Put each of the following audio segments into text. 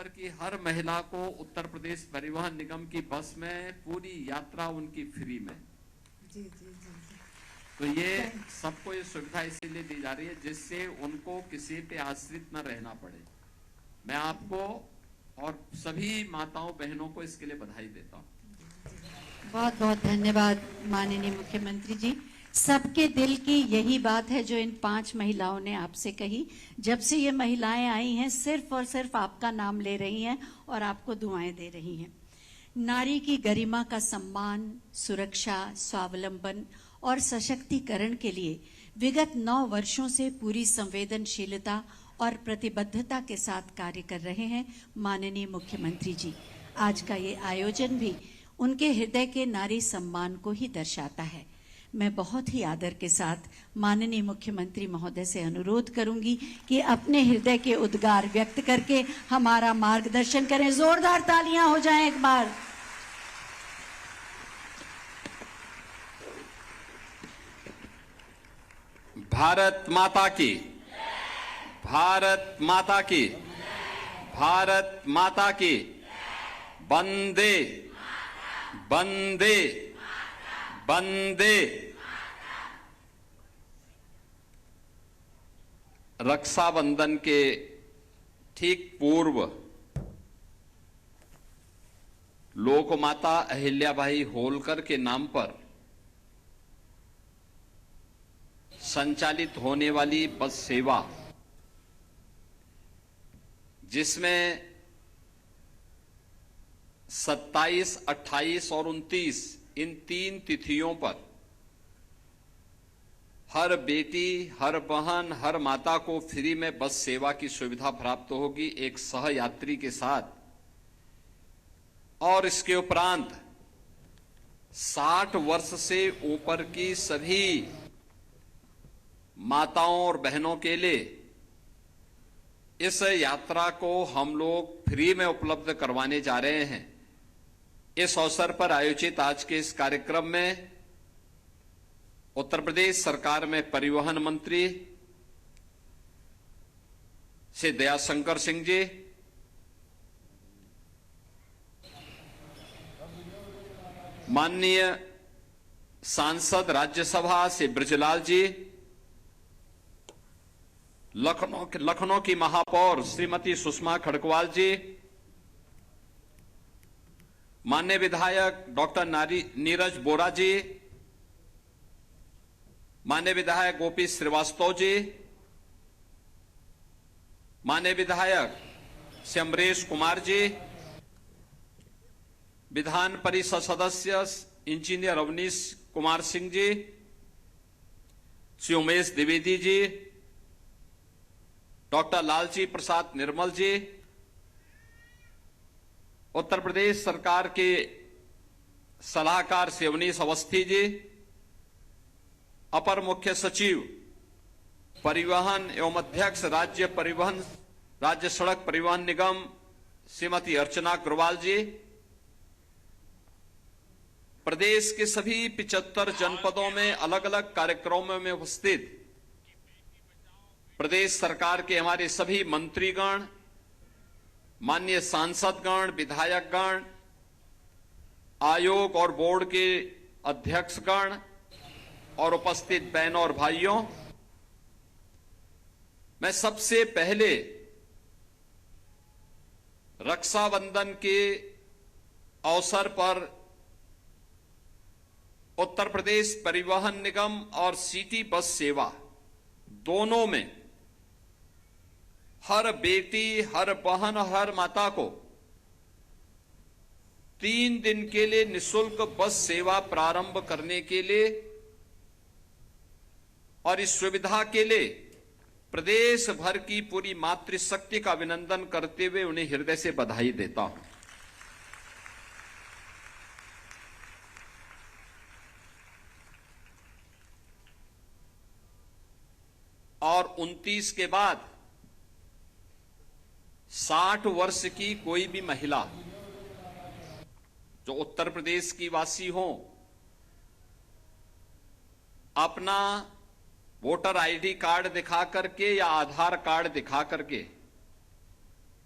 भर की हर महिला को उत्तर प्रदेश परिवहन निगम की बस में पूरी यात्रा उनकी फ्री में। जी जी जी जी। तो ये सबको ये सुविधा इसीलिए दी जा रही है जिससे उनको किसी पे आश्रित न रहना पड़े। मैं आपको और सभी माताओं बहनों को इसके लिए बधाई देता हूँ। बहुत बहुत धन्यवाद माननीय मुख्यमंत्री जी। सबके दिल की यही बात है जो इन 5 महिलाओं ने आपसे कही। जब से ये महिलाएं आई हैं सिर्फ और सिर्फ आपका नाम ले रही हैं और आपको दुआएं दे रही हैं। नारी की गरिमा का सम्मान, सुरक्षा, स्वावलंबन और सशक्तिकरण के लिए विगत 9 वर्षों से पूरी संवेदनशीलता और प्रतिबद्धता के साथ कार्य कर रहे हैं माननीय मुख्यमंत्री जी। आज का ये आयोजन भी उनके हृदय के नारी सम्मान को ही दर्शाता है। मैं बहुत ही आदर के साथ माननीय मुख्यमंत्री महोदय से अनुरोध करूंगी कि अपने हृदय के उद्गार व्यक्त करके हमारा मार्गदर्शन करें। जोरदार तालियां हो जाएं एक बार। भारत माता की, भारत माता की, भारत माता की। वंदे वंदे वंदे। रक्षाबंधन के ठीक पूर्व लोकमाता अहिल्याबाई होलकर के नाम पर संचालित होने वाली बस सेवा, जिसमें 27, 28 और 29 इन 3 तिथियों पर हर बेटी, हर बहन, हर माता को फ्री में बस सेवा की सुविधा प्राप्त होगी एक सहयात्री के साथ। और इसके उपरांत 60 वर्ष से ऊपर की सभी माताओं और बहनों के लिए इस यात्रा को हम लोग फ्री में उपलब्ध करवाने जा रहे हैं। इस अवसर पर आयोजित आज के इस कार्यक्रम में उत्तर प्रदेश सरकार में परिवहन मंत्री श्री दयाशंकर सिंह जी, माननीय सांसद राज्यसभा श्री बृजलाल जी, लखनऊ की महापौर श्रीमती सुषमा खड़गवाल जी, माननीय विधायक डॉक्टर नीरज बोरा जी, माननीय विधायक गोपी श्रीवास्तव जी, माननीय विधायक श्री अमरेश कुमार जी, विधान परिषद सदस्य इंजीनियर अवनीश कुमार सिंह जी, श्री उमेश द्विवेदी जी, डॉक्टर लालजी प्रसाद निर्मल जी, उत्तर प्रदेश सरकार के सलाहकार श्री अवनीश अवस्थी जी, अपर मुख्य सचिव परिवहन एवं अध्यक्ष राज्य सड़क परिवहन निगम श्रीमती अर्चना अग्रवाल जी, प्रदेश के सभी 75 जनपदों में अलग अलग कार्यक्रमों में उपस्थित प्रदेश सरकार के हमारे सभी मंत्रीगण, माननीय सांसदगण, विधायकगण, आयोग और बोर्ड के अध्यक्षगण और उपस्थित बहनों और भाइयों, मैं सबसे पहले रक्षाबंधन के अवसर पर उत्तर प्रदेश परिवहन निगम और सिटी बस सेवा दोनों में हर बेटी, हर बहन, हर माता को 3 दिन के लिए निःशुल्क बस सेवा प्रारंभ करने के लिए और इस सुविधा के लिए प्रदेश भर की पूरी मातृशक्ति का अभिनंदन करते हुए उन्हें हृदय से बधाई देता हूं। और 29 के बाद 60 वर्ष की कोई भी महिला जो उत्तर प्रदेश की वासी हो, अपना वोटर आईडी कार्ड दिखा करके या आधार कार्ड दिखा करके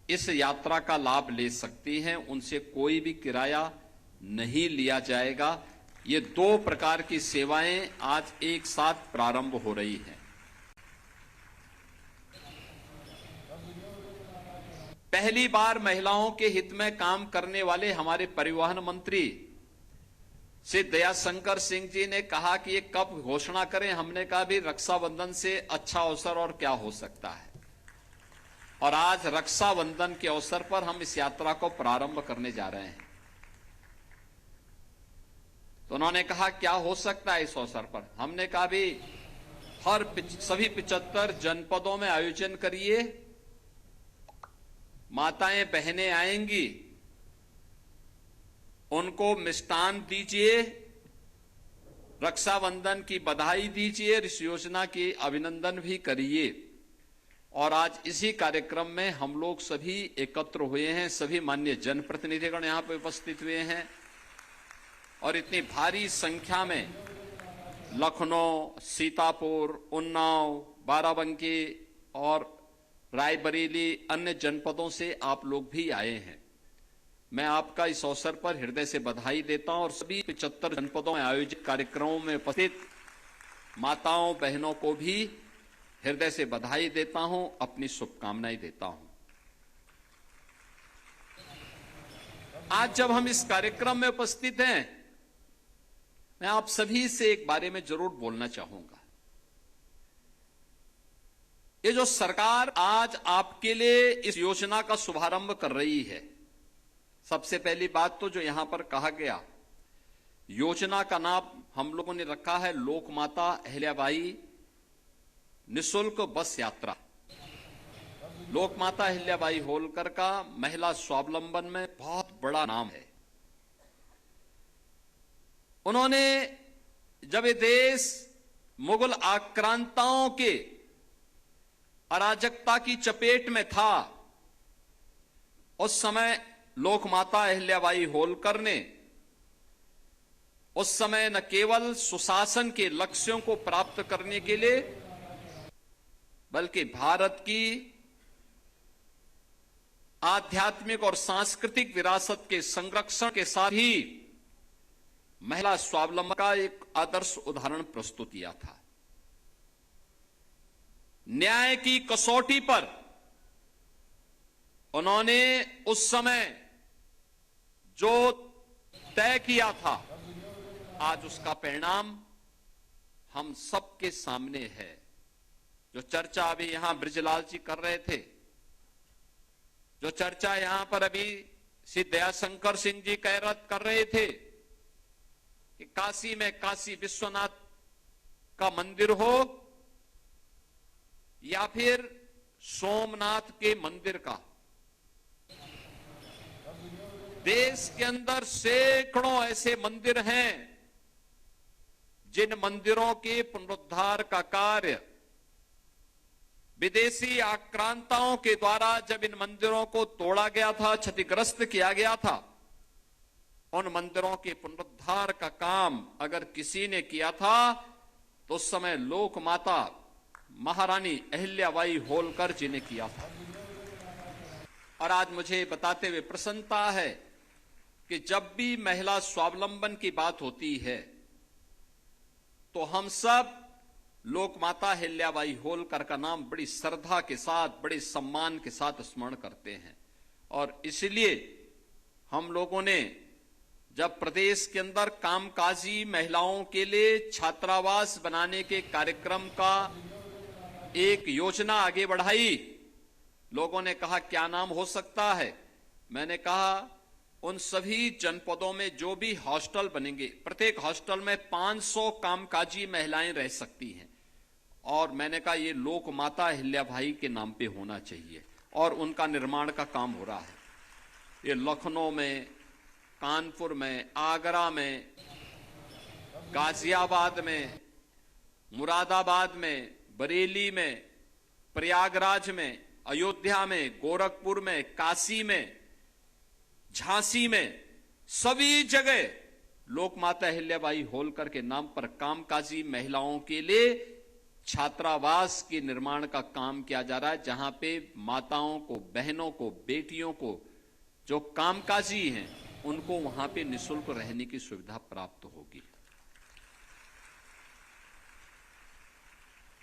इस यात्रा का लाभ ले सकती हैं, उनसे कोई भी किराया नहीं लिया जाएगा। ये 2 प्रकार की सेवाएं आज एक साथ प्रारंभ हो रही हैं। पहली बार महिलाओं के हित में काम करने वाले हमारे परिवहन मंत्री श्री दयाशंकर सिंह जी ने कहा कि ये कब घोषणा करें। हमने कहा भी रक्षाबंधन से अच्छा अवसर और क्या हो सकता है, और आज रक्षाबंधन के अवसर पर हम इस यात्रा को प्रारंभ करने जा रहे हैं। तो उन्होंने कहा क्या हो सकता है इस अवसर पर। हमने कहा भी सभी 75 जनपदों में आयोजन करिए, माताएं बहनें आएंगी, उनको मिष्ठान दीजिए, रक्षाबंधन की बधाई दीजिए, इस योजना की अभिनंदन भी करिए। और आज इसी कार्यक्रम में हम लोग सभी एकत्र हुए हैं, सभी माननीय जनप्रतिनिधिगण यहां पर उपस्थित हुए हैं, और इतनी भारी संख्या में लखनऊ, सीतापुर, उन्नाव, बाराबंकी और रायबरेली अन्य जनपदों से आप लोग भी आए हैं। मैं आपका इस अवसर पर हृदय से बधाई देता हूं और सभी 75 जनपदों में आयोजित कार्यक्रमों में उपस्थित माताओं बहनों को भी हृदय से बधाई देता हूं, अपनी शुभकामनाएं देता हूं। आज जब हम इस कार्यक्रम में उपस्थित हैं, मैं आप सभी से एक बारे में जरूर बोलना चाहूंगा। ये जो सरकार आज आपके लिए इस योजना का शुभारंभ कर रही है, सबसे पहली बात तो जो यहां पर कहा गया, योजना का नाम हम लोगों ने रखा है लोकमाता अहिल्याबाई निशुल्क बस यात्रा। लोकमाता अहिल्याबाई होलकर का महिला स्वावलंबन में बहुत बड़ा नाम है। उन्होंने जब ये देश मुगल आक्रांताओं के अराजकता की चपेट में था, उस समय लोकमाता अहिल्याबाई होलकर ने उस समय न केवल सुशासन के लक्ष्यों को प्राप्त करने के लिए, बल्कि भारत की आध्यात्मिक और सांस्कृतिक विरासत के संरक्षण के साथ ही महिला स्वावलंबन का एक आदर्श उदाहरण प्रस्तुत किया था। न्याय की कसौटी पर उन्होंने उस समय जो तय किया था, आज उसका परिणाम हम सबके सामने है। जो चर्चा अभी यहां बृजलाल जी कर रहे थे, जो चर्चा यहां पर अभी श्री दयाशंकर सिंह जी कर रहे थे कि काशी में काशी विश्वनाथ का मंदिर हो या फिर सोमनाथ के मंदिर का, देश के अंदर सैकड़ों ऐसे मंदिर हैं जिन मंदिरों के पुनरुद्धार का कार्य विदेशी आक्रांताओं के द्वारा जब इन मंदिरों को तोड़ा गया था, क्षतिग्रस्त किया गया था, उन मंदिरों के पुनरुद्धार का काम अगर किसी ने किया था तो उस समय लोक माता महारानी अहिल्याबाई होलकर जी ने किया था। और आज मुझे बताते हुए प्रसन्नता है कि जब भी महिला स्वावलंबन की बात होती है तो हम सब लोक माता अहिल्याबाई होलकर का नाम बड़ी श्रद्धा के साथ, बड़े सम्मान के साथ स्मरण करते हैं। और इसलिए हम लोगों ने जब प्रदेश के अंदर कामकाजी महिलाओं के लिए छात्रावास बनाने के कार्यक्रम का एक योजना आगे बढ़ाई, लोगों ने कहा क्या नाम हो सकता है। मैंने कहा उन सभी जनपदों में जो भी हॉस्टल बनेंगे, प्रत्येक हॉस्टल में 500 कामकाजी महिलाएं रह सकती हैं, और मैंने कहा ये लोक माता अहिल्याबाई के नाम पे होना चाहिए, और उनका निर्माण का काम हो रहा है। ये लखनऊ में, कानपुर में, आगरा में, गाजियाबाद में, मुरादाबाद में, बरेली में, प्रयागराज में, अयोध्या में, गोरखपुर में, काशी में, झांसी में, सभी जगह लोकमाता अहिल्याबाई होलकर के नाम पर कामकाजी महिलाओं के लिए छात्रावास के निर्माण का काम किया जा रहा है, जहां पे माताओं को, बहनों को, बेटियों को, जो कामकाजी हैं, उनको वहां पे निःशुल्क रहने की सुविधा प्राप्त होगी।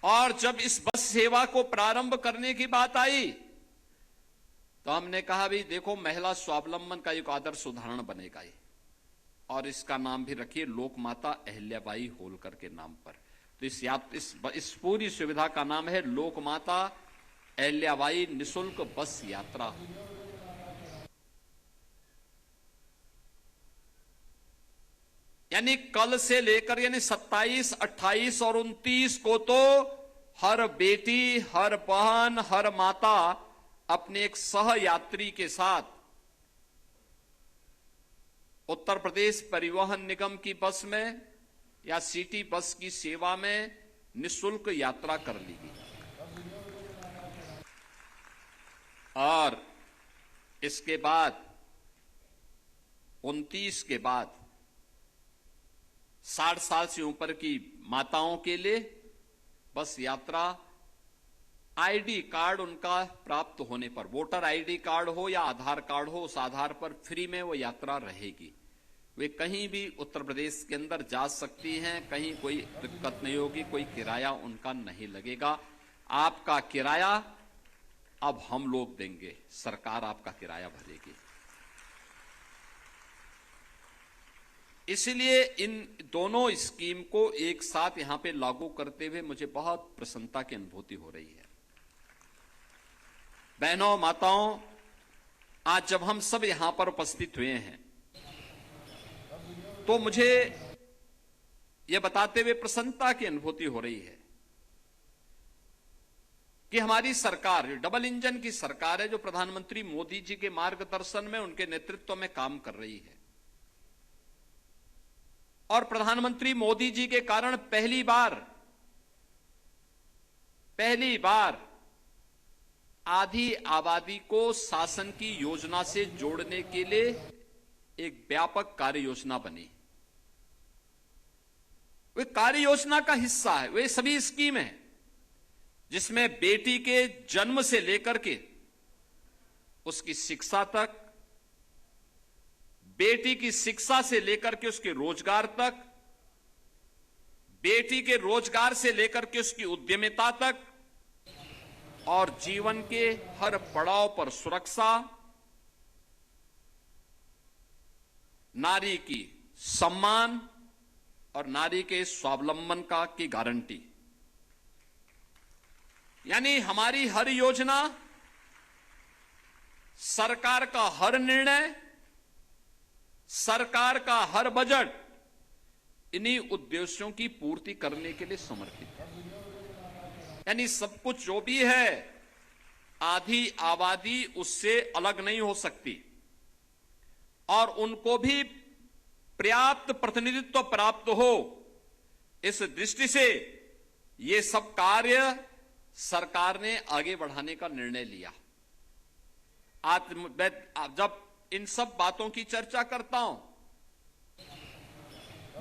और जब इस बस सेवा को प्रारंभ करने की बात आई तो हमने कहा भी देखो, महिला स्वावलंबन का एक आदर्श उदाहरण बनेगा ये, और इसका नाम भी रखिए लोकमाता अहिल्याबाई होलकर के नाम पर। तो इस पूरी सुविधा का नाम है लोकमाता अहिल्याबाई निःशुल्क बस यात्रा। यानी कल से लेकर, यानी 27, 28 और 29 को तो हर बेटी, हर बहन, हर माता अपने एक सह यात्री के साथ उत्तर प्रदेश परिवहन निगम की बस में या सिटी बस की सेवा में निःशुल्क यात्रा कर लेगी। और इसके बाद 29 के बाद 60 साल से ऊपर की माताओं के लिए बस यात्रा आईडी कार्ड उनका प्राप्त होने पर, वोटर आईडी कार्ड हो या आधार कार्ड हो, उस आधार पर फ्री में वो यात्रा रहेगी। वे कहीं भी उत्तर प्रदेश के अंदर जा सकती हैं, कहीं कोई दिक्कत नहीं होगी, कोई किराया उनका नहीं लगेगा। आपका किराया अब हम लोग देंगे, सरकार आपका किराया भरेगी। इसलिए इन दोनों स्कीम को एक साथ यहां पे लागू करते हुए मुझे बहुत प्रसन्नता की अनुभूति हो रही है। बहनों, माताओं, आज जब हम सब यहां पर उपस्थित हुए हैं तो मुझे यह बताते हुए प्रसन्नता की अनुभूति हो रही है कि हमारी सरकार, जो डबल इंजन की सरकार है, जो प्रधानमंत्री मोदी जी के मार्गदर्शन में, उनके नेतृत्व में काम कर रही है। और प्रधानमंत्री मोदी जी के कारण पहली बार आधी आबादी को शासन की योजना से जोड़ने के लिए एक व्यापक कार्य योजना बनी। वे कार्य योजना का हिस्सा है, वे सभी स्कीम है जिसमें बेटी के जन्म से लेकर के उसकी शिक्षा तक, बेटी की शिक्षा से लेकर के उसके रोजगार तक, बेटी के रोजगार से लेकर के उसकी उद्यमिता तक, और जीवन के हर पड़ाव पर सुरक्षा, नारी की सम्मान और नारी के स्वावलंबन की गारंटी। यानी हमारी हर योजना, सरकार का हर निर्णय, सरकार का हर बजट इन्हीं उद्देश्यों की पूर्ति करने के लिए समर्पित है। यानी सब कुछ जो भी है, आधी आबादी उससे अलग नहीं हो सकती और उनको भी पर्याप्त प्रतिनिधित्व प्राप्त हो, इस दृष्टि से ये सब कार्य सरकार ने आगे बढ़ाने का निर्णय लिया। आज जब इन सब बातों की चर्चा करता हूं,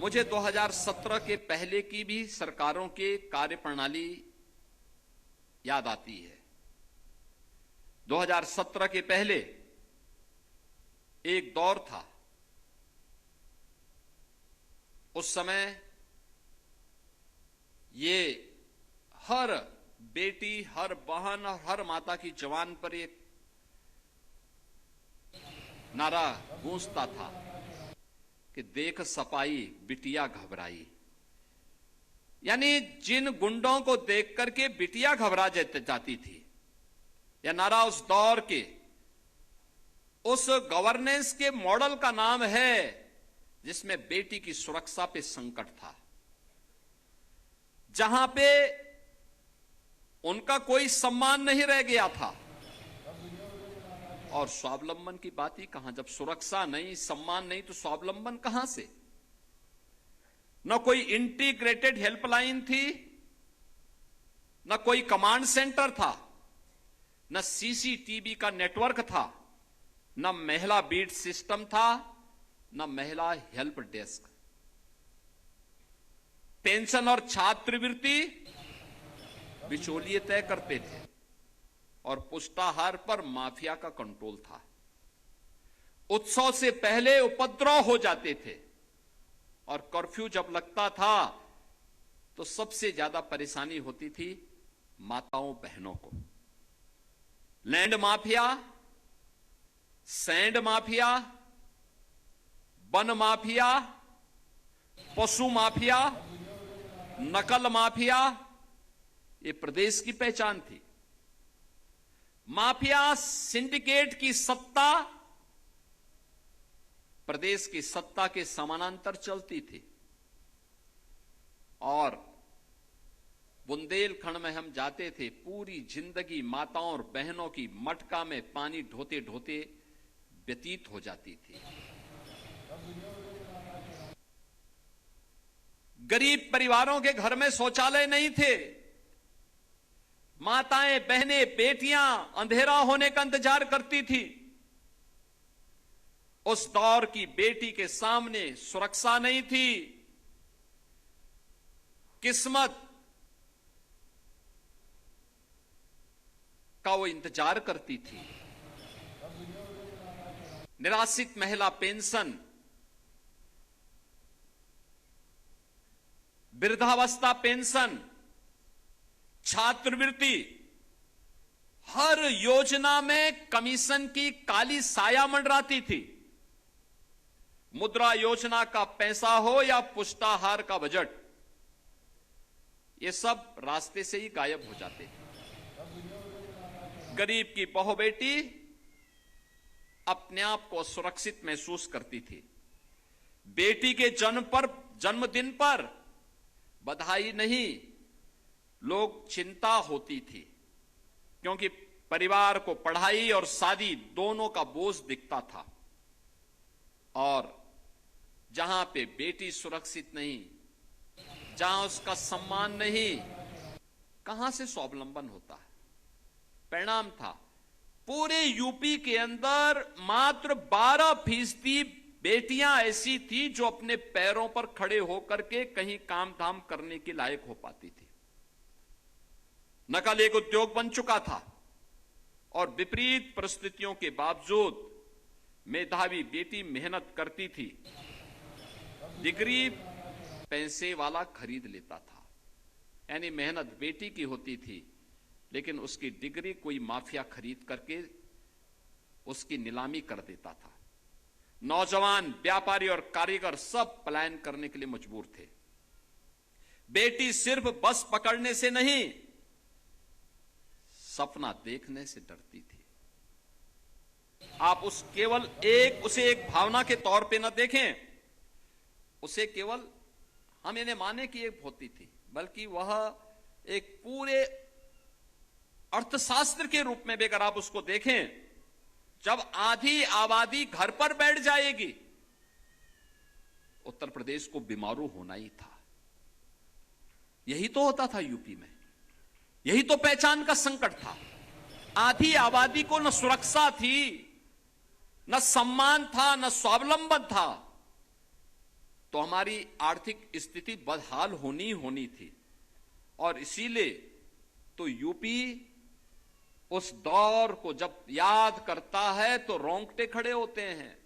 मुझे 2017 के पहले की भी सरकारों के कार्यप्रणाली याद आती है। 2017 के पहले एक दौर था, उस समय ये हर बेटी, हर बहन और हर माता की जवान पर एक नारा गूंजता था कि देख सपाई बिटिया घबराई। यानी जिन गुंडों को देख करके बिटिया घबरा जाती थी, यह नारा उस दौर के, उस गवर्नेंस के मॉडल का नाम है जिसमें बेटी की सुरक्षा पे संकट था, जहां पे उनका कोई सम्मान नहीं रह गया था। और स्वावलंबन की बात ही कहां, जब सुरक्षा नहीं, सम्मान नहीं, तो स्वावलंबन कहां से? न कोई इंटीग्रेटेड हेल्पलाइन थी, न कोई कमांड सेंटर था, न सीसीटीवी का नेटवर्क था, न महिला बीट सिस्टम था, न महिला हेल्प डेस्क। पेंशन और छात्रवृत्ति बिचौलिए तय करते थे और पुष्टाहार पर माफिया का कंट्रोल था। उत्सव से पहले उपद्रव हो जाते थे और कर्फ्यू जब लगता था तो सबसे ज्यादा परेशानी होती थी माताओं बहनों को। Land mafia, sand mafia, one mafia, पशु माफिया, नकल माफिया, ये प्रदेश की पहचान थी। माफिया सिंडिकेट की सत्ता प्रदेश की सत्ता के समानांतर चलती थी और बुंदेलखंड में हम जाते थे, पूरी जिंदगी माताओं और बहनों की मटका में पानी ढोते ढोते व्यतीत हो जाती थी। गरीब परिवारों के घर में शौचालय नहीं थे। माताएं, बहनें, बेटियां अंधेरा होने का इंतजार करती थी। उस दौर की बेटी के सामने सुरक्षा नहीं थी। किस्मत का वो इंतजार करती थी। निराश्रित महिला पेंशन, वृद्धावस्था पेंशन, छात्रवृत्ति, हर योजना में कमीशन की काली साया मंडराती थी। मुद्रा योजना का पैसा हो या पुष्टाहार का बजट, ये सब रास्ते से ही गायब हो जाते थे। गरीब की बहू बेटी अपने आप को सुरक्षित महसूस करती थी। बेटी के जन्मदिन पर बधाई नहीं, लोग चिंता होती थी, क्योंकि परिवार को पढ़ाई और शादी दोनों का बोझ दिखता था। और जहां पे बेटी सुरक्षित नहीं, जहां उसका सम्मान नहीं, कहां से स्वावलंबन होता है? परिणाम था पूरे यूपी के अंदर मात्र 12% बेटियां ऐसी थी जो अपने पैरों पर खड़े होकर के कहीं काम धाम करने के लायक हो पाती थी। नकल एक उद्योग बन चुका था और विपरीत परिस्थितियों के बावजूद मेधावी बेटी मेहनत करती थी। डिग्री पैसे वाला खरीद लेता था, यानी मेहनत बेटी की होती थी, लेकिन उसकी डिग्री कोई माफिया खरीद करके उसकी नीलामी कर देता था। नौजवान, व्यापारी और कारीगर सब पलायन करने के लिए मजबूर थे। बेटी सिर्फ बस पकड़ने से नहीं, सपना देखने से डरती थी। आप उसे एक भावना के तौर पे न देखें, उसे केवल हम इन्हें माने कि एक होती थी, बल्कि वह एक पूरे अर्थशास्त्र के रूप में भी अगर आप उसको देखें, जब आधी आबादी घर पर बैठ जाएगी, उत्तर प्रदेश को बीमारू होना ही था। यही तो होता था यूपी में, यही तो पहचान का संकट था। आधी आबादी को न सुरक्षा थी, न सम्मान था, न स्वावलंबन था, तो हमारी आर्थिक स्थिति बदहाल होनी थी। और इसीलिए तो यूपी उस दौर को जब याद करता है तो रोंगटे खड़े होते हैं।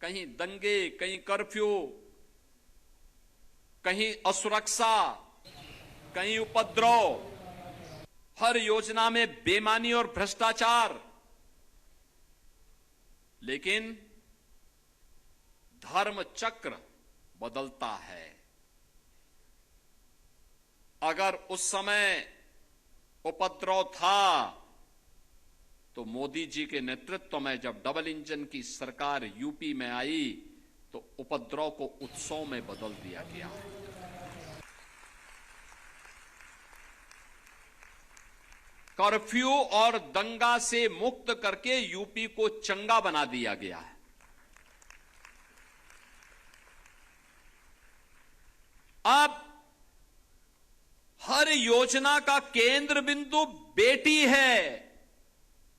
कहीं दंगे, कहीं कर्फ्यू, कहीं असुरक्षा, कहीं उपद्रव, हर योजना में बेईमानी और भ्रष्टाचार। लेकिन धर्म चक्र बदलता है। अगर उस समय उपद्रव था तो मोदी जी के नेतृत्व में जब डबल इंजन की सरकार यूपी में आई तो उपद्रव को उत्सव में बदल दिया गया। कर्फ्यू और दंगा से मुक्त करके यूपी को चंगा बना दिया गया है। अब हर योजना का केंद्र बिंदु बेटी है,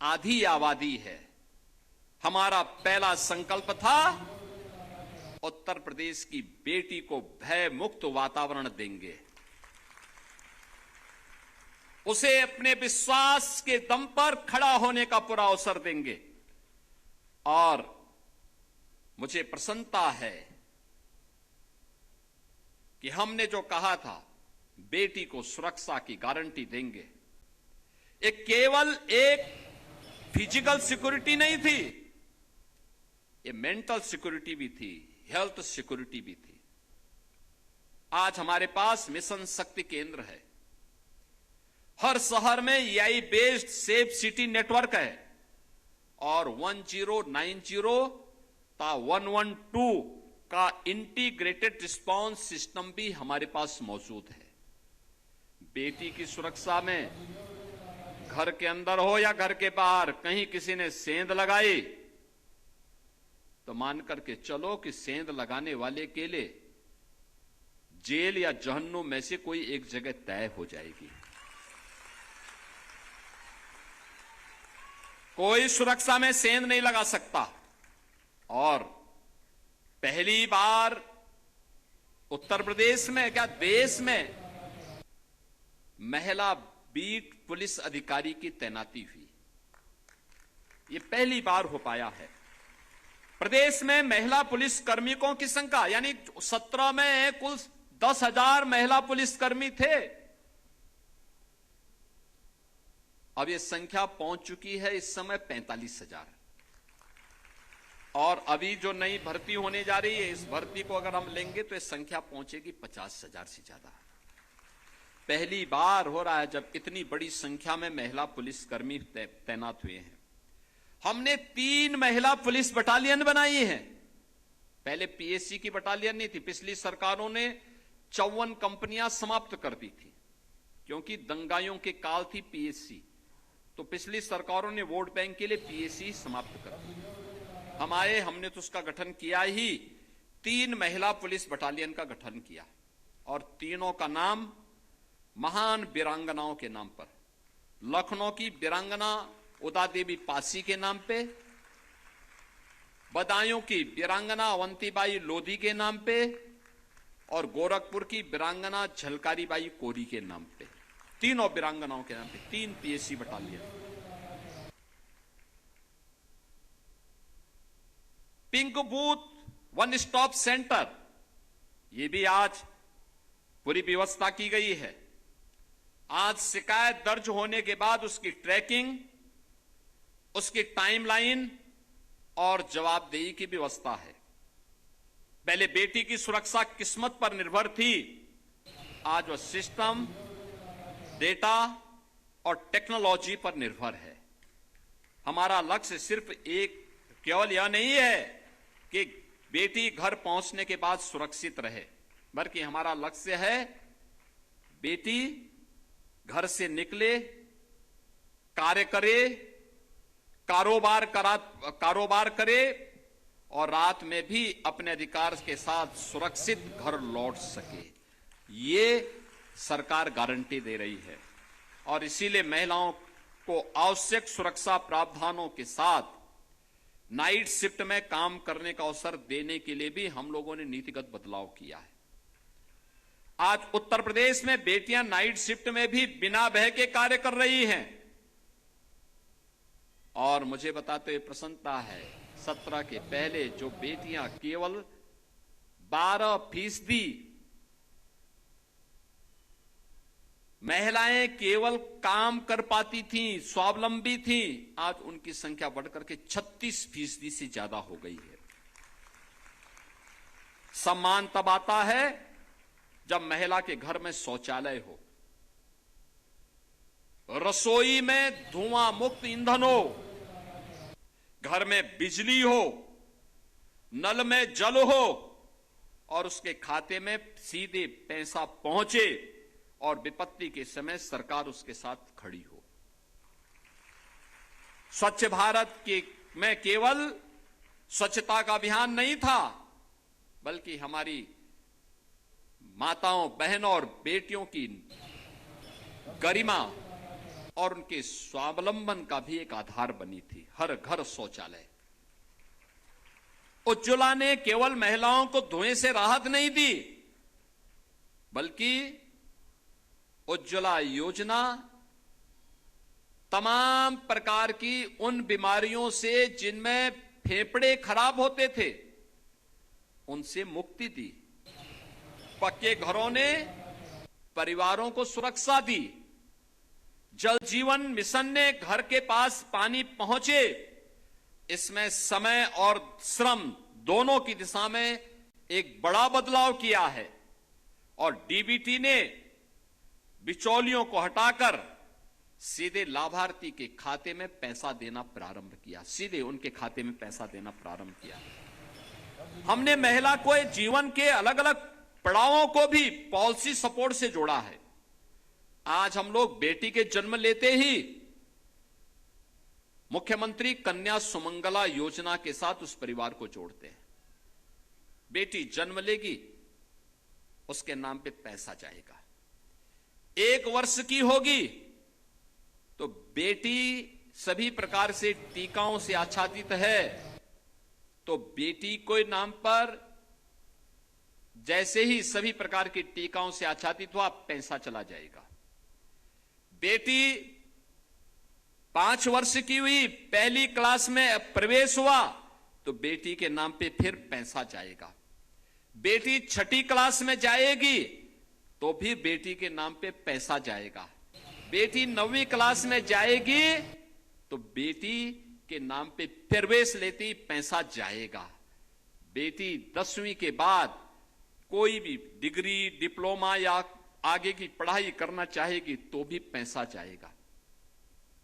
आधी आबादी है। हमारा पहला संकल्प था उत्तर प्रदेश की बेटी को भय मुक्त वातावरण देंगे। उसे अपने विश्वास के दम पर खड़ा होने का पूरा अवसर देंगे। और मुझे प्रसन्नता है कि हमने जो कहा था बेटी को सुरक्षा की गारंटी देंगे, ये केवल एक फिजिकल सिक्योरिटी नहीं थी, ये मेंटल सिक्योरिटी भी थी, हेल्थ सिक्योरिटी भी थी। आज हमारे पास मिशन शक्ति केंद्र है, हर शहर में AI based safe city network है और 1090 ता 112 का इंटीग्रेटेड रिस्पांस सिस्टम भी हमारे पास मौजूद है। बेटी की सुरक्षा में घर के अंदर हो या घर के बाहर कहीं किसी ने सेंध लगाई तो मान करके चलो कि सेंध लगाने वाले के लिए जेल या जहन्नुम में से कोई एक जगह तय हो जाएगी। कोई सुरक्षा में सेंध नहीं लगा सकता। और पहली बार उत्तर प्रदेश में क्या देश में महिला बीट पुलिस अधिकारी की तैनाती हुई, ये पहली बार हो पाया है। प्रदेश में महिला पुलिस कर्मियों की संख्या यानी 17 में कुल 10,000 महिला पुलिसकर्मी थे, अब ये संख्या पहुंच चुकी है इस समय 45,000। और अभी जो नई भर्ती होने जा रही है, इस भर्ती को अगर हम लेंगे तो ये संख्या पहुंचेगी 50,000 से ज्यादा। पहली बार हो रहा है जब इतनी बड़ी संख्या में महिला पुलिसकर्मी तैनात हुए हैं। हमने 3 महिला पुलिस बटालियन बनाई है। पहले पीएससी की बटालियन नहीं थी, पिछली सरकारों ने 54 कंपनियां समाप्त कर दी थी क्योंकि दंगाइयों के काल थी पीएससी, तो पिछली सरकारों ने वोट बैंक के लिए पीएससी समाप्त कर दी। हमने तो उसका गठन किया ही, 3 महिला पुलिस बटालियन का गठन किया और तीनों का नाम महान वीरांगनाओं के नाम पर। लखनऊ की वीरांगना उदा देवी पासी के नाम पे, बदायूं की वीरांगना अवंतीबाई लोधी के नाम पे और गोरखपुर की वीरांगना झलकारीबाई कोरी के नाम पे, तीनों वीरांगनाओं के नाम पे 3 PSC battalion. Pink booth one stop centre, ये भी आज पूरी व्यवस्था की गई है। आज शिकायत दर्ज होने के बाद उसकी ट्रैकिंग, उसकी टाइमलाइन और जवाबदेही की व्यवस्था है। पहले बेटी की सुरक्षा किस्मत पर निर्भर थी, आज वह सिस्टम, डेटा और टेक्नोलॉजी पर निर्भर है। हमारा लक्ष्य सिर्फ केवल यह नहीं है कि बेटी घर पहुंचने के बाद सुरक्षित रहे, बल्कि हमारा लक्ष्य है बेटी घर से निकले, कार्य करे, कारोबार करे और रात में भी अपने अधिकार के साथ सुरक्षित घर लौट सके। ये सरकार गारंटी दे रही है और इसीलिए महिलाओं को आवश्यक सुरक्षा प्रावधानों के साथ नाइट शिफ्ट में काम करने का अवसर देने के लिए भी हम लोगों ने नीतिगत बदलाव किया है। आज उत्तर प्रदेश में बेटियां नाइट शिफ्ट में भी बिना भय के कार्य कर रही हैं और मुझे बताते हुए प्रसन्नता है, 17 के पहले जो बेटियां केवल 12% महिलाएं केवल काम कर पाती थीं, स्वावलंबी थीं, आज उनकी संख्या बढ़कर के 36% से ज्यादा हो गई है। सम्मान तब आता है जब महिला के घर में शौचालय हो, रसोई में धुआं मुक्त ईंधन हो, घर में बिजली हो, नल में जल हो और उसके खाते में सीधे पैसा पहुंचे और विपत्ति के समय सरकार उसके साथ खड़ी हो। स्वच्छ भारत में केवल स्वच्छता का अभियान नहीं था, बल्कि हमारी माताओं, बहनों और बेटियों की गरिमा और उनके स्वावलंबन का भी एक आधार बनी थी हर घर शौचालय। उज्ज्वला ने केवल महिलाओं को धुएं से राहत नहीं दी, बल्कि उज्ज्वला योजना तमाम प्रकार की उन बीमारियों से जिनमें फेफड़े खराब होते थे, उनसे मुक्ति दी। पक्के घरों ने परिवारों को सुरक्षा दी। जल जीवन मिशन ने घर के पास पानी पहुंचे, इसमें समय और श्रम दोनों की दिशा में एक बड़ा बदलाव किया है। और डीबीटी ने बिचौलियों को हटाकर सीधे लाभार्थी के खाते में पैसा देना प्रारंभ किया, सीधे उनके खाते में पैसा देना प्रारंभ किया। हमने महिला को जीवन के अलग अलग पड़ावों को भी पॉलिसी सपोर्ट से जोड़ा है। आज हम लोग बेटी के जन्म लेते ही मुख्यमंत्री कन्या सुमंगला योजना के साथ उस परिवार को जोड़ते हैं। बेटी जन्म लेगी, उसके नाम पे पैसा जाएगा। 1 वर्ष की होगी तो बेटी सभी प्रकार से टीकाओं से आच्छादित है, तो बेटी के नाम पर जैसे ही सभी प्रकार की टीकाओं से आच्छादित हुआ, पैसा चला जाएगा। बेटी 5 वर्ष की हुई, पहली क्लास में प्रवेश हुआ, तो बेटी के नाम पे फिर पैसा जाएगा। बेटी 6ठी क्लास में जाएगी तो भी बेटी के नाम पे पैसा जाएगा। बेटी 9वीं क्लास में जाएगी तो बेटी के नाम पे प्रवेश लेती पैसा जाएगा। बेटी 10वीं के बाद कोई भी डिग्री, डिप्लोमा या आगे की पढ़ाई करना चाहेगी तो भी पैसा जाएगा।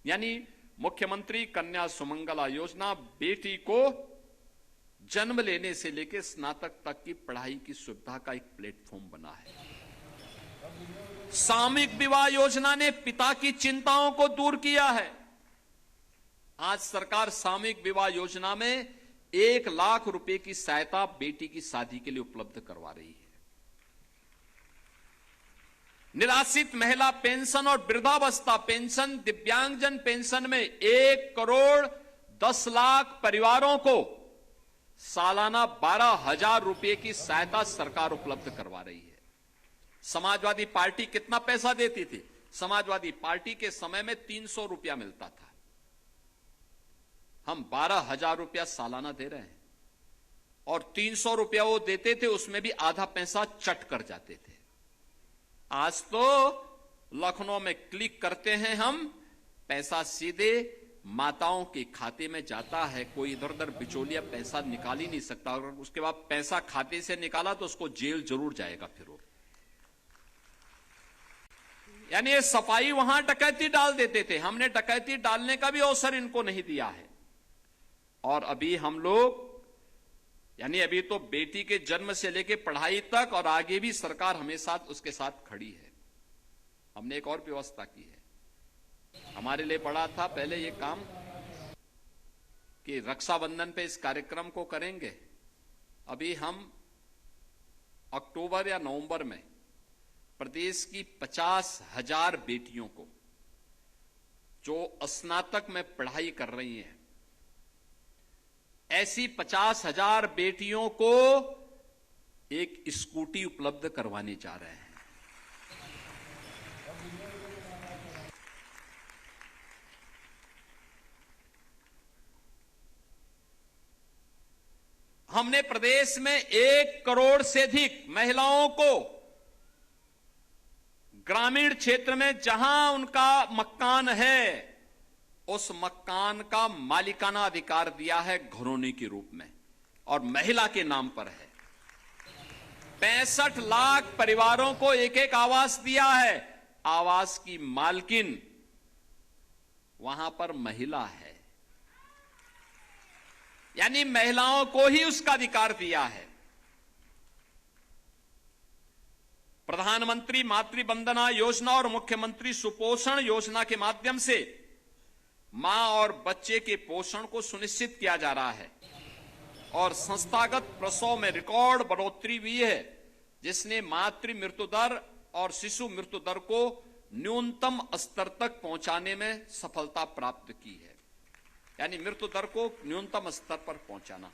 यानी मुख्यमंत्री कन्या सुमंगला योजना बेटी को जन्म लेने से लेकर स्नातक तक की पढ़ाई की सुविधा का एक प्लेटफॉर्म बना है। सामूहिक विवाह योजना ने पिता की चिंताओं को दूर किया है। आज सरकार सामूहिक विवाह योजना में 1 लाख रुपए की सहायता बेटी की शादी के लिए उपलब्ध करवा रही है। निराश्रित महिला पेंशन और वृद्धावस्था पेंशन, दिव्यांगजन पेंशन में 1 करोड़ 10 लाख परिवारों को सालाना 12,000 रुपए की सहायता सरकार उपलब्ध करवा रही है। समाजवादी पार्टी कितना पैसा देती थी? समाजवादी पार्टी के समय में 300 रुपया मिलता था। हम 12,000 रुपया सालाना दे रहे हैं और 300 रुपया वो देते थे, उसमें भी आधा पैसा चट कर जाते थे। आज तो लखनऊ में क्लिक करते हैं हम, पैसा सीधे माताओं के खाते में जाता है। कोई इधर उधर बिचौलिया पैसा निकाल ही नहीं सकता। और उसके बाद पैसा खाते से निकाला तो उसको जेल जरूर जाएगा फिर वो। यानी ये सफाई वहां डकैती डाल देते थे, हमने डकैती डालने का भी अवसर इनको नहीं दिया है। और अभी हम लोग यानी अभी तो बेटी के जन्म से लेकर पढ़ाई तक और आगे भी सरकार हमेशा उसके साथ खड़ी है। हमने एक और व्यवस्था की है। हमारे लिए बड़ा था पहले ये काम कि रक्षाबंधन पे इस कार्यक्रम को करेंगे। अभी हम अक्टूबर या नवंबर में प्रदेश की 50,000 बेटियों को जो स्नातक में पढ़ाई कर रही हैं, ऐसी 50,000 बेटियों को एक स्कूटी उपलब्ध करवाने जा रहे हैं। हमने प्रदेश में 1 करोड़ से अधिक महिलाओं को ग्रामीण क्षेत्र में जहां उनका मकान है, उस मकान का मालिकाना अधिकार दिया है घरौनी के रूप में और महिला के नाम पर है। 65 लाख परिवारों को एक एक आवास दिया है। आवास की मालकिन वहां पर महिला है, यानी महिलाओं को ही उसका अधिकार दिया है। प्रधानमंत्री मातृ वंदना योजना और मुख्यमंत्री सुपोषण योजना के माध्यम से मां और बच्चे के पोषण को सुनिश्चित किया जा रहा है और संस्थागत प्रसव में रिकॉर्ड बढ़ोतरी हुई है, जिसने मातृ मृत्यु दर और शिशु मृत्यु दर को न्यूनतम स्तर तक पहुंचाने में सफलता प्राप्त की है। यानी मृत्यु दर को न्यूनतम स्तर पर पहुंचाना।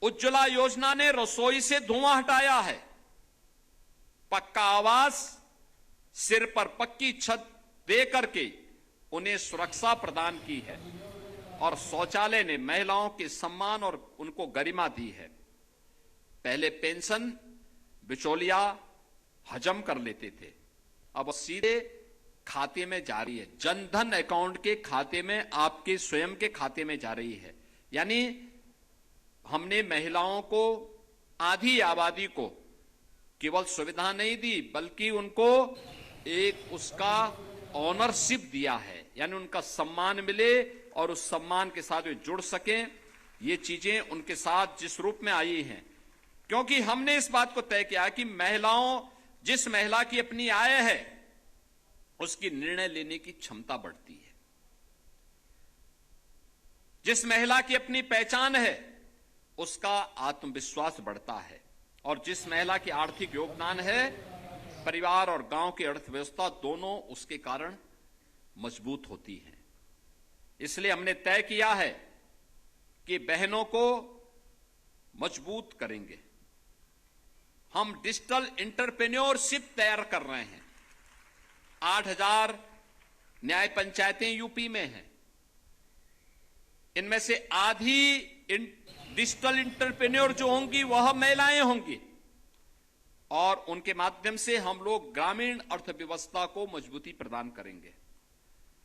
उज्ज्वला योजना ने रसोई से धुआं हटाया है। पक्का आवास, सिर पर पक्की छत दे करके उन्हें सुरक्षा प्रदान की है और शौचालय ने महिलाओं के सम्मान और उनको गरिमा दी है। पहले पेंशन बिचौलिया हजम कर लेते थे, अब सीधे खाते में जा रही है, जनधन अकाउंट के खाते में, आपके स्वयं के खाते में जा रही है। यानी हमने महिलाओं को, आधी आबादी को केवल सुविधा नहीं दी बल्कि उनको एक उसका ऑनरशिप दिया है, यानी उनका सम्मान मिले और उस सम्मान के साथ वे जुड़ सकें। ये चीजें उनके साथ जिस रूप में आई हैं, क्योंकि हमने इस बात को तय किया कि जिस महिला की अपनी आय है उसकी निर्णय लेने की क्षमता बढ़ती है, जिस महिला की अपनी पहचान है उसका आत्मविश्वास बढ़ता है, और जिस महिला की आर्थिक योगदान है परिवार और गांव की अर्थव्यवस्था दोनों उसके कारण मजबूत होती है। इसलिए हमने तय किया है कि बहनों को मजबूत करेंगे। हम डिजिटल एंटरप्रेन्योरशिप तैयार कर रहे हैं। 8,000 न्याय पंचायतें यूपी में हैं, इनमें से आधी डिजिटल एंटरप्रेन्योर जो होंगी वह महिलाएं होंगी, और उनके माध्यम से हम लोग ग्रामीण अर्थव्यवस्था को मजबूती प्रदान करेंगे।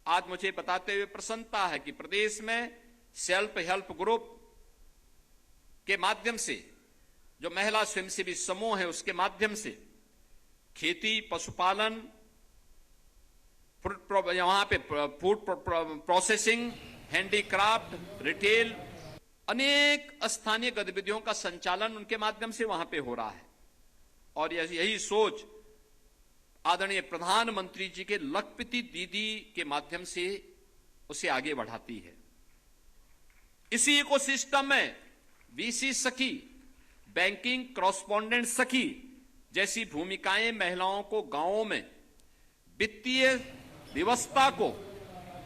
आज मुझे बताते हुए प्रसन्नता है कि प्रदेश में सेल्फ हेल्प ग्रुप के माध्यम से, जो महिला स्वयंसेवी समूह है उसके माध्यम से खेती, पशुपालन, वहां पे फूड प्रोसेसिंग, हैंडीक्राफ्ट, रिटेल, अनेक स्थानीय गतिविधियों का संचालन उनके माध्यम से वहां पे हो रहा है। और यही सोच आदरणीय प्रधानमंत्री जी के लखपति दीदी के माध्यम से उसे आगे बढ़ाती है। इसी इकोसिस्टम में वीसी सखी, बैंकिंग कॉरेस्पॉन्डेंट सखी जैसी भूमिकाएं महिलाओं को गांवों में वित्तीय व्यवस्था को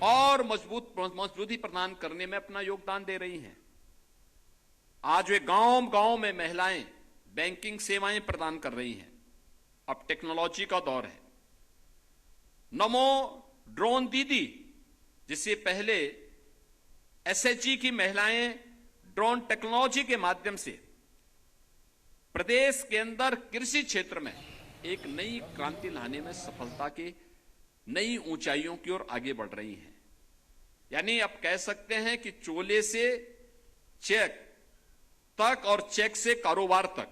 और मजबूती प्रदान करने में अपना योगदान दे रही हैं। आज वे गांव में महिलाएं बैंकिंग सेवाएं प्रदान कर रही हैं। अब टेक्नोलॉजी का दौर है। नमो ड्रोन दीदी, जिससे पहले एसएचजी की महिलाएं ड्रोन टेक्नोलॉजी के माध्यम से प्रदेश के अंदर कृषि क्षेत्र में एक नई क्रांति लाने में सफलता की नई ऊंचाइयों की ओर आगे बढ़ रही हैं। यानी अब कह सकते हैं कि चोले से चेक तक और चेक से कारोबार तक,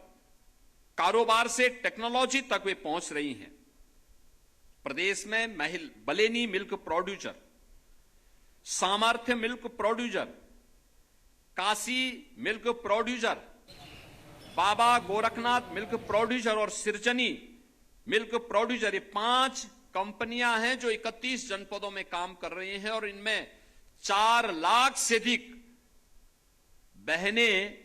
कारोबार से टेक्नोलॉजी तक वे पहुंच रही हैं। प्रदेश में Balinee milk producer, Samarthya milk producer, Kashi milk producer, Baba Gorakhnath milk producer और सिरजनी मिल्क प्रोड्यूसर, ये 5 कंपनियां हैं जो 31 जनपदों में काम कर रही हैं, और इनमें 4 लाख से अधिक बहनें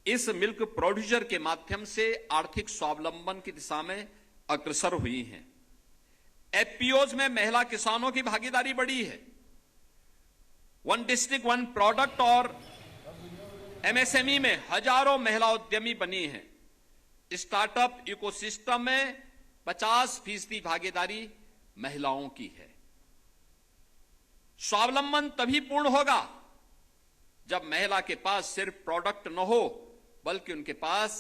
इस मिल्क प्रोड्यूसर के माध्यम से आर्थिक स्वावलंबन की दिशा में अग्रसर हुई हैं। एफपीओज में महिला किसानों की भागीदारी बढ़ी है। 1 डिस्ट्रिक्ट 1 प्रोडक्ट और एमएसएमई में हजारों महिला उद्यमी बनी हैं। स्टार्टअप इकोसिस्टम में 50% भागीदारी महिलाओं की है। स्वावलंबन तभी पूर्ण होगा जब महिला के पास सिर्फ प्रोडक्ट न हो बल्कि उनके पास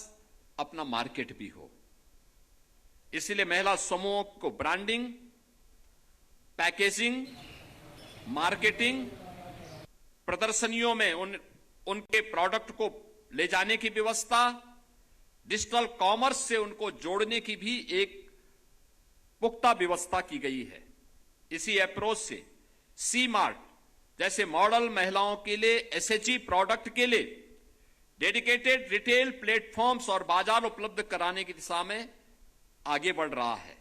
अपना मार्केट भी हो। इसलिए महिला समूहों को ब्रांडिंग, पैकेजिंग, मार्केटिंग, प्रदर्शनियों में उनके प्रोडक्ट को ले जाने की व्यवस्था, डिजिटल कॉमर्स से उनको जोड़ने की भी एक पुख्ता व्यवस्था की गई है। इसी अप्रोच से सी मार्ट जैसे मॉडल महिलाओं के लिए एसएचजी प्रोडक्ट के लिए डेडिकेटेड रिटेल प्लेटफॉर्म्स और बाजार उपलब्ध कराने की दिशा में आगे बढ़ रहा है।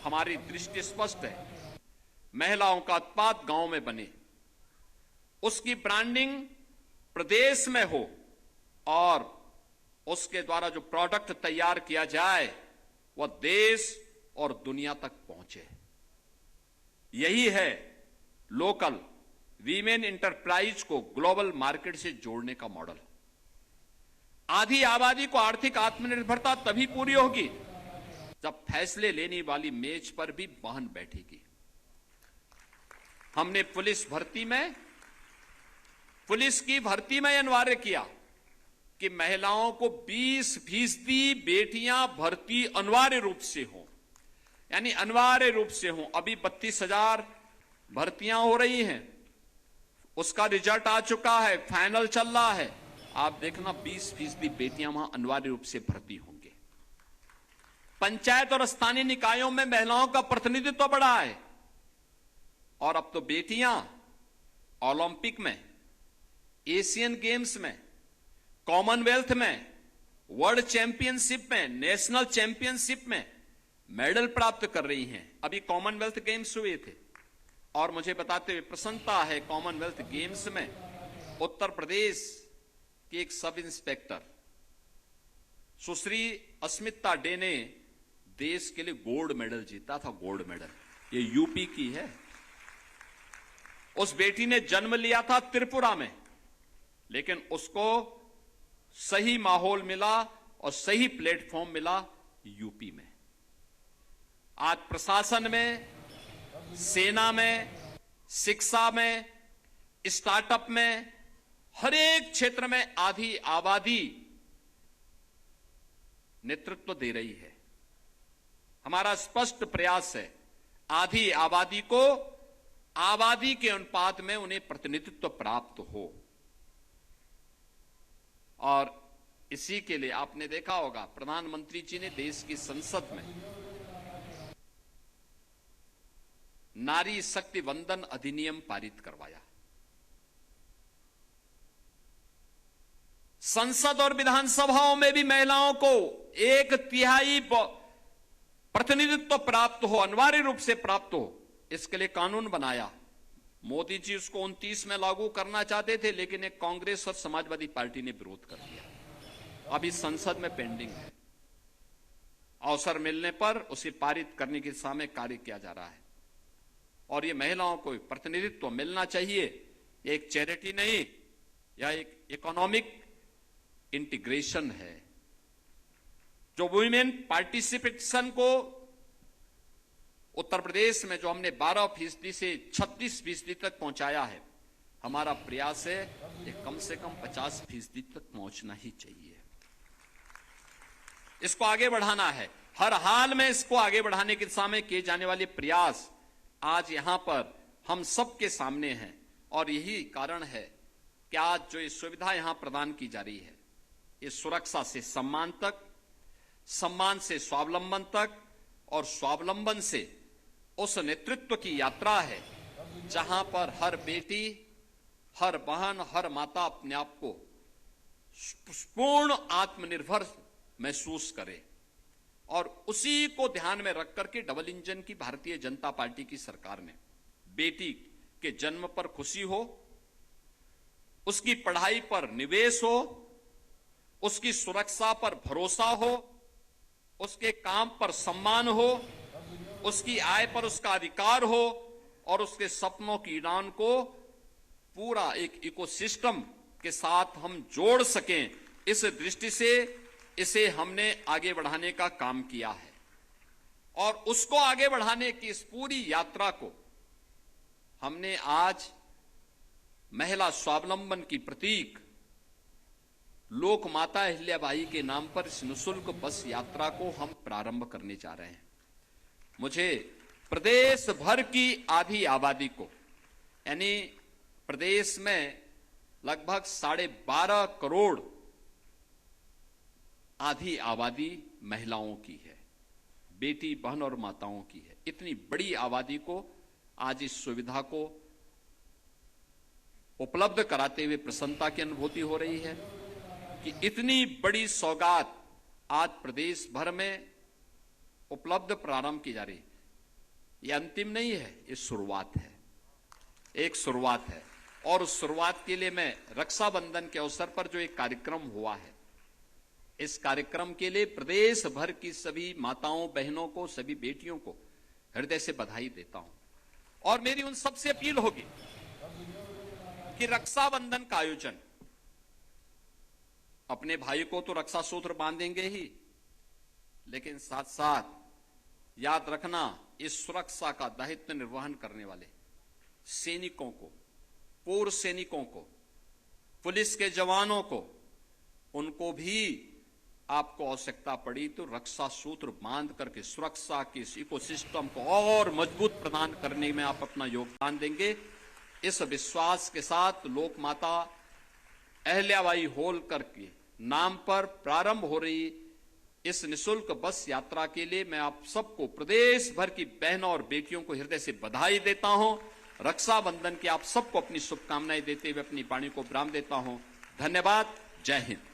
हमारी दृष्टि स्पष्ट है, महिलाओं का उत्पाद गांव में बने, उसकी ब्रांडिंग प्रदेश में हो और उसके द्वारा जो प्रोडक्ट तैयार किया जाए वह देश और दुनिया तक पहुंचे। यही है लोकल वीमेन इंटरप्राइज को ग्लोबल मार्केट से जोड़ने का मॉडल। आधी आबादी को आर्थिक आत्मनिर्भरता तभी पूरी होगी जब फैसले लेने वाली मेज पर भी बहन बैठेगी। हमने पुलिस की भर्ती में अनिवार्य किया कि महिलाओं को 20% बेटियां भर्ती अनिवार्य रूप से हो, यानी अनिवार्य रूप से हो। अभी 32,000 भर्तियां हो रही हैं, उसका रिजल्ट आ चुका है, फाइनल चल रहा है। आप देखना 20% बेटियां वहां अनिवार्य रूप से भर्ती होंगे। पंचायत और स्थानीय निकायों में महिलाओं का प्रतिनिधित्व बढ़ा है, और अब तो बेटियां ओलंपिक में, एशियन गेम्स में, कॉमनवेल्थ में, वर्ल्ड चैंपियनशिप में, नेशनल चैंपियनशिप में मेडल प्राप्त कर रही हैं। अभी कॉमनवेल्थ गेम्स हुए थे, और मुझे बताते हुए प्रसन्नता है, कॉमनवेल्थ गेम्स में उत्तर प्रदेश के एक सब इंस्पेक्टर सुश्री अस्मिता डे ने देश के लिए गोल्ड मेडल जीता था। गोल्ड मेडल ये यूपी की है। उस बेटी ने जन्म लिया था त्रिपुरा में, लेकिन उसको सही माहौल मिला और सही प्लेटफॉर्म मिला यूपी में। आज प्रशासन में, सेना में, शिक्षा में, स्टार्टअप में, हर एक क्षेत्र में आधी आबादी नेतृत्व दे रही है। हमारा स्पष्ट प्रयास है आधी आबादी को आबादी के अनुपात में उन्हें प्रतिनिधित्व प्राप्त हो। और इसी के लिए आपने देखा होगा, प्रधानमंत्री जी ने देश की संसद में नारी शक्ति वंदन अधिनियम पारित करवाया। संसद और विधानसभाओं में भी महिलाओं को 1/3 प्रतिनिधित्व प्राप्त हो, अनिवार्य रूप से प्राप्त हो, इसके लिए कानून बनाया। मोदी जी उसको 29 में लागू करना चाहते थे, लेकिन एक कांग्रेस और समाजवादी पार्टी ने विरोध कर दिया। अभी संसद में पेंडिंग है। अवसर मिलने पर उसे पारित करने की दिशा में कार्य किया जा रहा है। और ये महिलाओं को प्रतिनिधित्व मिलना चाहिए। एक चैरिटी नहीं, या एक इकोनॉमिक इंटीग्रेशन है। जो वुमेन पार्टिसिपेशन को उत्तर प्रदेश में जो हमने 12% से 36% तक पहुंचाया है, हमारा प्रयास है कि कम से कम 50% तक पहुंचना ही चाहिए। इसको आगे बढ़ाना है। हर हाल में इसको आगे बढ़ाने की दिशा में किए जाने वाले प्रयास आज यहां पर हम सबके सामने हैं। और यही कारण है कि आज जो ये सुविधा यहां प्रदान की जा रही है, ये सुरक्षा से सम्मान तक, सम्मान से स्वावलंबन तक, और स्वावलंबन से उस नेतृत्व की यात्रा है जहां पर हर बेटी, हर बहन, हर माता अपने आप को पूर्ण आत्मनिर्भर महसूस करे। और उसी को ध्यान में रख करके डबल इंजन की भारतीय जनता पार्टी की सरकार ने बेटी के जन्म पर खुशी हो, उसकी पढ़ाई पर निवेश हो, उसकी सुरक्षा पर भरोसा हो, उसके काम पर सम्मान हो, उसकी आय पर उसका अधिकार हो, और उसके सपनों की उड़ान को पूरा एक इकोसिस्टम के साथ हम जोड़ सकें, इस दृष्टि से इसे हमने आगे बढ़ाने का काम किया है। और उसको आगे बढ़ाने की इस पूरी यात्रा को हमने आज महिला स्वावलंबन की प्रतीक लोक माता अहिल्याबाई के नाम पर इस निःशुल्क बस यात्रा को हम प्रारंभ करने जा रहे हैं। मुझे प्रदेश भर की आधी आबादी को, यानी प्रदेश में लगभग 12.5 करोड़ आधी आबादी महिलाओं की है, बेटी, बहन और माताओं की है। इतनी बड़ी आबादी को आज इस सुविधा को उपलब्ध कराते हुए प्रसन्नता की अनुभूति हो रही है कि इतनी बड़ी सौगात आज प्रदेश भर में उपलब्ध प्रारंभ की जा रही है। यह अंतिम नहीं है, ये शुरुआत है, एक शुरुआत है। और उस शुरुआत के लिए मैं रक्षाबंधन के अवसर पर जो एक कार्यक्रम हुआ है, इस कार्यक्रम के लिए प्रदेश भर की सभी माताओं, बहनों को, सभी बेटियों को हृदय से बधाई देता हूं। और मेरी उन सबसे अपील होगी कि रक्षाबंधन का आयोजन, अपने भाई को तो रक्षा सूत्र बांधेंगे ही, लेकिन साथ साथ याद रखना, इस सुरक्षा का दायित्व निर्वहन करने वाले सैनिकों को, पूर्व सैनिकों को, पुलिस के जवानों को, उनको भी आपको आवश्यकता पड़ी तो रक्षा सूत्र बांध करके सुरक्षा के इस इकोसिस्टम को और मजबूत प्रदान करने में आप अपना योगदान देंगे। इस विश्वास के साथ लोक माता अहिल्याबाई होलकर के नाम पर प्रारंभ हो रही इस निशुल्क बस यात्रा के लिए मैं आप सबको, प्रदेश भर की बहनों और बेटियों को हृदय से बधाई देता हूं। रक्षाबंधन की आप सबको अपनी शुभकामनाएं देते हुए अपनी वाणी को विराम देता हूं। धन्यवाद। जय हिंद।